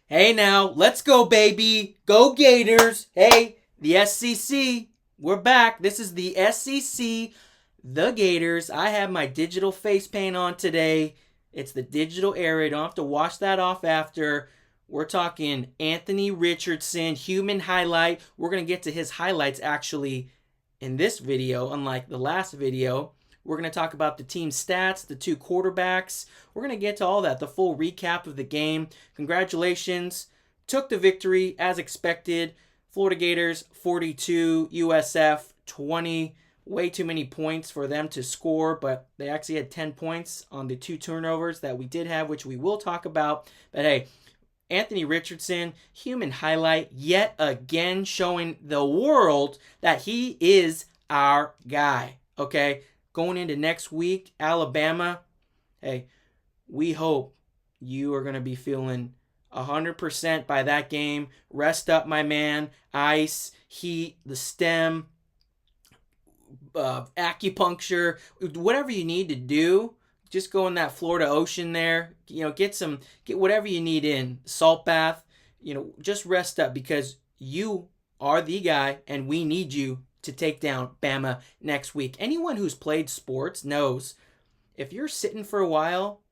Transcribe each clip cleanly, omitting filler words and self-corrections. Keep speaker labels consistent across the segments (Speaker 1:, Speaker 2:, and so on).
Speaker 1: Hey now, let's go, baby. Go Gators. Hey, the SEC. We're back. This is the SEC, the Gators. I have my digital face paint on today. It's the digital era. You don't have to wash that off after. We're talking Anthony Richardson, human highlight. We're going to get to his highlights actually in this video, unlike the last video. We're going to talk about the team stats, the two quarterbacks. We're going to get to all that, the full recap of the game. Congratulations. Took the victory as expected. Florida Gators 42, USF 20. Way too many points for them to score, but they actually had 10 points on the two turnovers that we did have, which we will talk about. But hey, Anthony Richardson, human highlight, yet again showing the world that he is our guy. Okay? Going into next week, Alabama, hey, we hope you are going to be feeling 100% by that game. Rest up, my man. Ice, heat, the stem, acupuncture, whatever you need to do. Just go in that Florida Ocean there. Get whatever you need in. Salt bath. Just rest up because you are the guy and we need you to take down Bama next week. Anyone who's played sports knows if you're sitting for a while,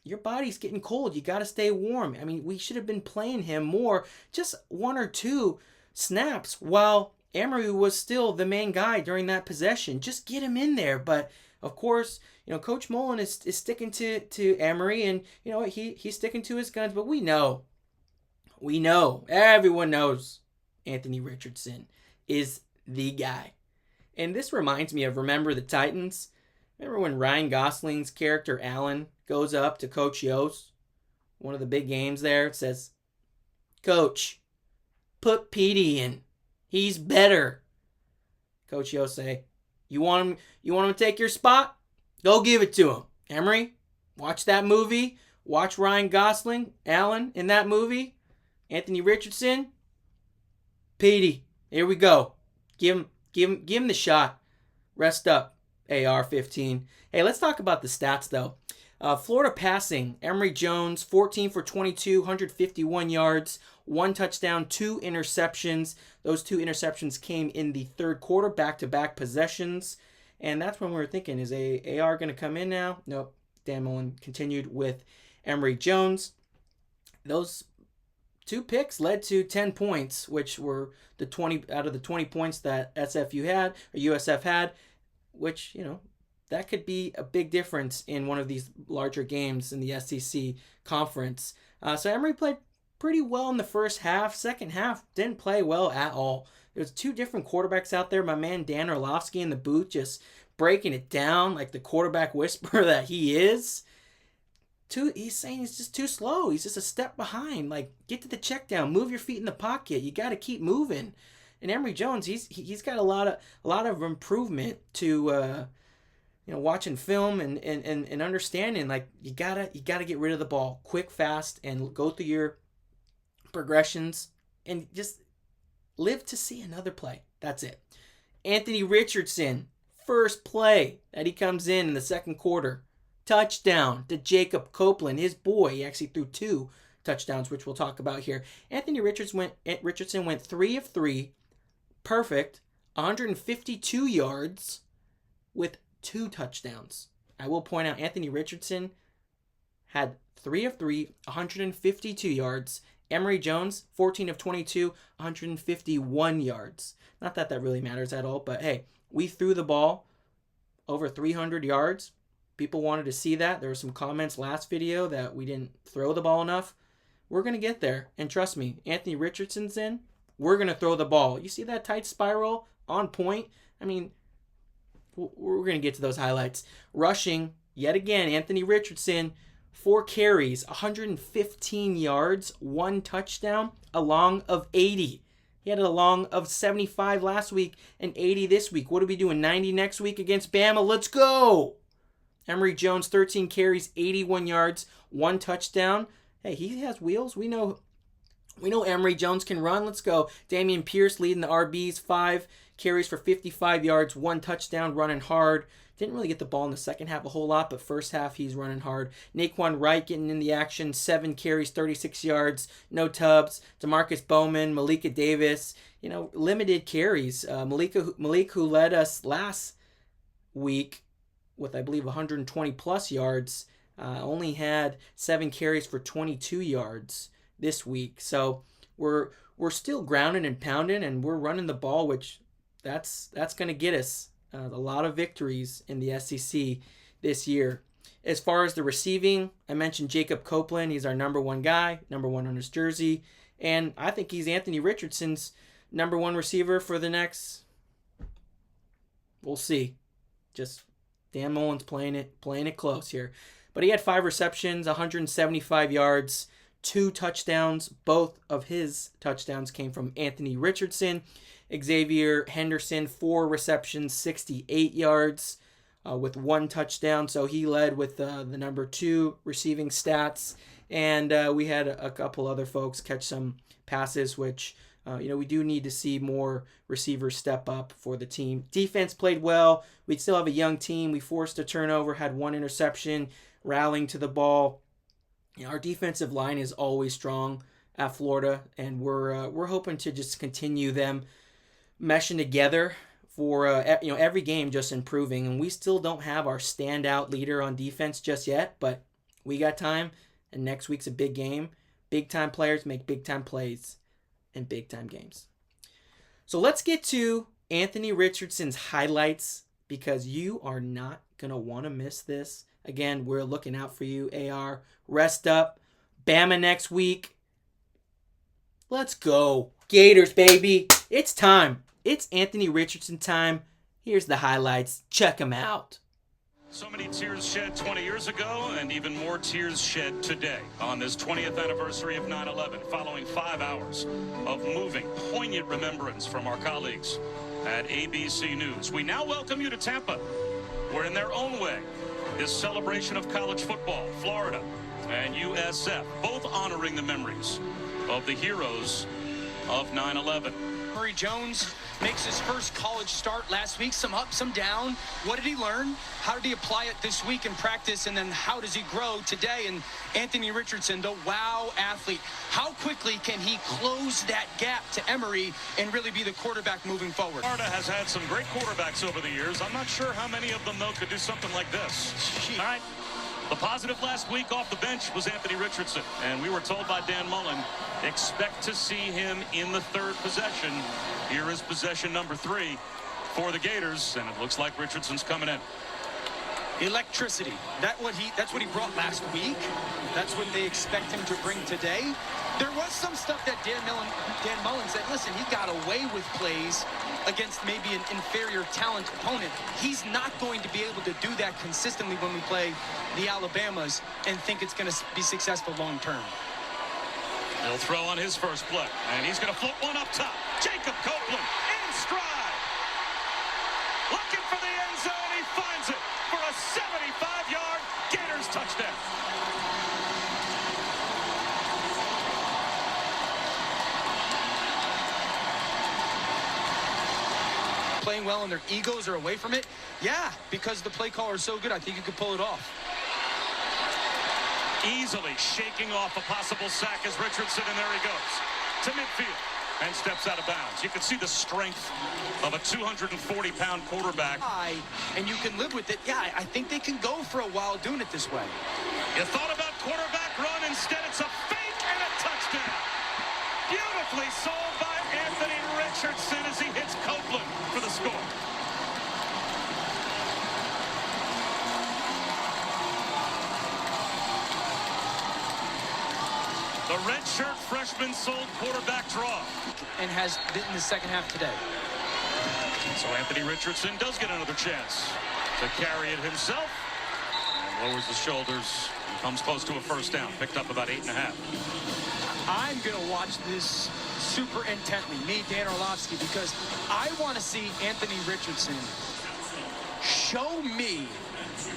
Speaker 1: your body's getting cold. You got to stay warm. I mean, we should have been playing him more, just one or two snaps while Emery was still the main guy during that possession. Just get him in there. But of course, Coach Mullen is sticking to Emery, and he's sticking to his guns. But we know, everyone knows Anthony Richardson is the guy. And this reminds me of Remember the Titans. Remember when Ryan Gosling's character Alan goes up to Coach Yost, one of the big games there, says, "Coach, put Petey in. He's better." Coach Yost say, You want him to take your spot? Go give it to him. Emery, watch that movie. Watch Ryan Gosling, Alan in that movie. Anthony Richardson, Petey. Here we go. Give him the shot. Rest up, AR-15. Hey, let's talk about the stats, though. Florida passing, Emory Jones, 14 for 22, 151 yards, 1 touchdown, 2 interceptions. Those 2 interceptions came in the third quarter, back-to-back possessions. And that's when we were thinking, is AR going to come in now? Nope. Dan Mullen continued with Emory Jones. Those 2 picks led to 10 points, which were the 20 out of the 20 points that USF had, which, that could be a big difference in one of these larger games in the SEC conference. So Emory played pretty well in the first half. Second half, didn't play well at all. There's 2 different quarterbacks out there. My man Dan Orlovsky in the booth just breaking it down like the quarterback whisperer that he is. He's saying he's just too slow. He's just a step behind. Like, get to the check down. Move your feet in the pocket. You got to keep moving. And Emory Jones, he's got a lot of improvement to watching film and understanding. Like, you gotta get rid of the ball quick, fast, and go through your progressions and just live to see another play. That's it. Anthony Richardson, first play that he comes in the second quarter. Touchdown to Jacob Copeland, his boy. He actually threw 2 touchdowns, which we'll talk about here. Anthony Richardson went 3 of 3, perfect, 152 yards with 2 touchdowns. I will point out Anthony Richardson had 3 of 3, 152 yards. Emory Jones, 14 of 22, 151 yards. Not that really matters at all, but hey, we threw the ball over 300 yards. People wanted to see that. There were some comments last video that we didn't throw the ball enough. We're going to get there. And trust me, Anthony Richardson's in. We're going to throw the ball. You see that tight spiral on point? I mean, we're going to get to those highlights. Rushing, yet again, Anthony Richardson, 4 carries, 115 yards, 1 touchdown, a long of 80. He had a long of 75 last week and 80 this week. What are we doing, 90 next week against Bama? Let's go! Emory Jones, 13 carries, 81 yards, 1 touchdown. Hey, he has wheels. We know Emory Jones can run. Let's go. Damian Pierce leading the RBs, 5 carries for 55 yards, 1 touchdown, running hard. Didn't really get the ball in the second half a whole lot, but first half he's running hard. Naquan Wright getting in the action, 7 carries, 36 yards, no tubs. DeMarcus Bowman, Malika Davis, limited carries. Malik, who led us last week with, I believe, 120 plus yards, only had 7 carries for 22 yards this week. So we're still grounding and pounding, and we're running the ball, which that's going to get us a lot of victories in the SEC this year. As far as the receiving, I mentioned Jacob Copeland. He's our number 1 guy, number 1 on his jersey, and I think he's Anthony Richardson's number 1 receiver for the next. We'll see. Just Dan Mullen's playing it close here. But he had 5 receptions, 175 yards, 2 touchdowns. Both of his touchdowns came from Anthony Richardson. Xavier Henderson, 4 receptions, 68 yards with 1 touchdown. So he led with the number 2 receiving stats. And we had a couple other folks catch some passes, which we do need to see more receivers step up for the team. Defense played well. We still have a young team. We forced a turnover, had 1 interception, rallying to the ball. Our defensive line is always strong at Florida, and we're hoping to just continue them meshing together for every game, just improving. And we still don't have our standout leader on defense just yet, but we got time. And next week's a big game. Big time players make big time plays in big time games. So let's get to Anthony Richardson's highlights, because you are not gonna want to miss this. Again, we're looking out for you, AR. Rest up. Bama next week. Let's go. Gators, baby. It's time. It's Anthony Richardson time. Here's the highlights. Check them out.
Speaker 2: So many tears shed 20 years ago, and even more tears shed today on this 20th anniversary of 9/11, following 5 hours of moving, poignant remembrance from our colleagues at ABC News. We now welcome you to Tampa, where in their own way, this celebration of college football, Florida and USF, both honoring the memories of the heroes of 9/11.
Speaker 3: Murray Jones makes his first college start last week. Some up, some down. What did he learn? How did he apply it this week in practice? And then how does he grow today? And Anthony Richardson, the wow athlete, how quickly can he close that gap to Emory and really be the quarterback moving forward?
Speaker 2: Florida has had some great quarterbacks over the years. I'm not sure how many of them, though, could do something like this. All right. The positive last week off the bench was Anthony Richardson, and we were told by Dan Mullen, expect to see him in the 3rd possession. Here is possession number 3 for the Gators, and it looks like Richardson's coming in.
Speaker 3: Electricity. That's what he brought last week. That's what they expect him to bring today. There was some stuff that Dan Mullen said, listen, he got away with plays against maybe an inferior talent opponent. He's not going to be able to do that consistently when we play the Alabamas and think it's going to be successful long term.
Speaker 2: He'll throw on his first play, and he's going to float one up top. Jacob Copeland in stride. Looking for the end zone. He finds it for a 75-yard Gators touchdown.
Speaker 3: Playing well and their egos are away from it? Yeah, because the play caller is so good, I think you could pull it off.
Speaker 2: Easily shaking off a possible sack as Richardson, and there he goes to midfield and steps out of bounds. You can see the strength of a 240-pound quarterback.
Speaker 3: And you can live with it. Yeah, I think they can go for a while doing it this way.
Speaker 2: You thought about quarterback run. Instead, it's a fake and a touchdown. Beautifully sold by Anthony Richardson as he hits Copeland for the score. The redshirt freshman sold quarterback draw.
Speaker 3: And has been in the second half today.
Speaker 2: So Anthony Richardson does get another chance to carry it himself. And lowers the shoulders and comes close to a first down. Picked up about 8.5.
Speaker 3: I'm going to watch this super intently, me, Dan Orlovsky, because I want to see Anthony Richardson show me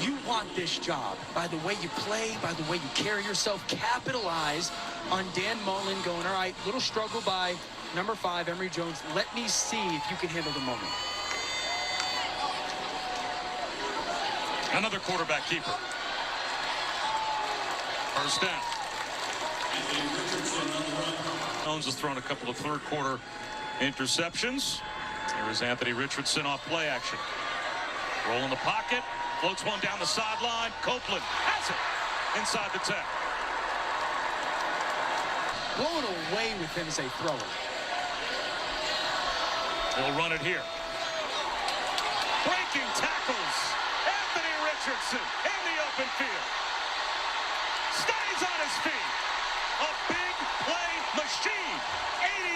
Speaker 3: you want this job by the way you play, by the way you carry yourself. Capitalize on Dan Mullen going, all right, little struggle by number 5, Emory Jones. Let me see if you can handle the moment.
Speaker 2: Another quarterback keeper. First down. Jones has thrown a couple of third quarter interceptions. Here is Anthony Richardson off play action. Roll in the pocket. Floats one down the sideline. Copeland has it inside the 10.
Speaker 3: Blown away with him as a thrower.
Speaker 2: They'll run it here. Breaking tackles. Anthony Richardson in the open field. Stays on his feet. A big play machine. 80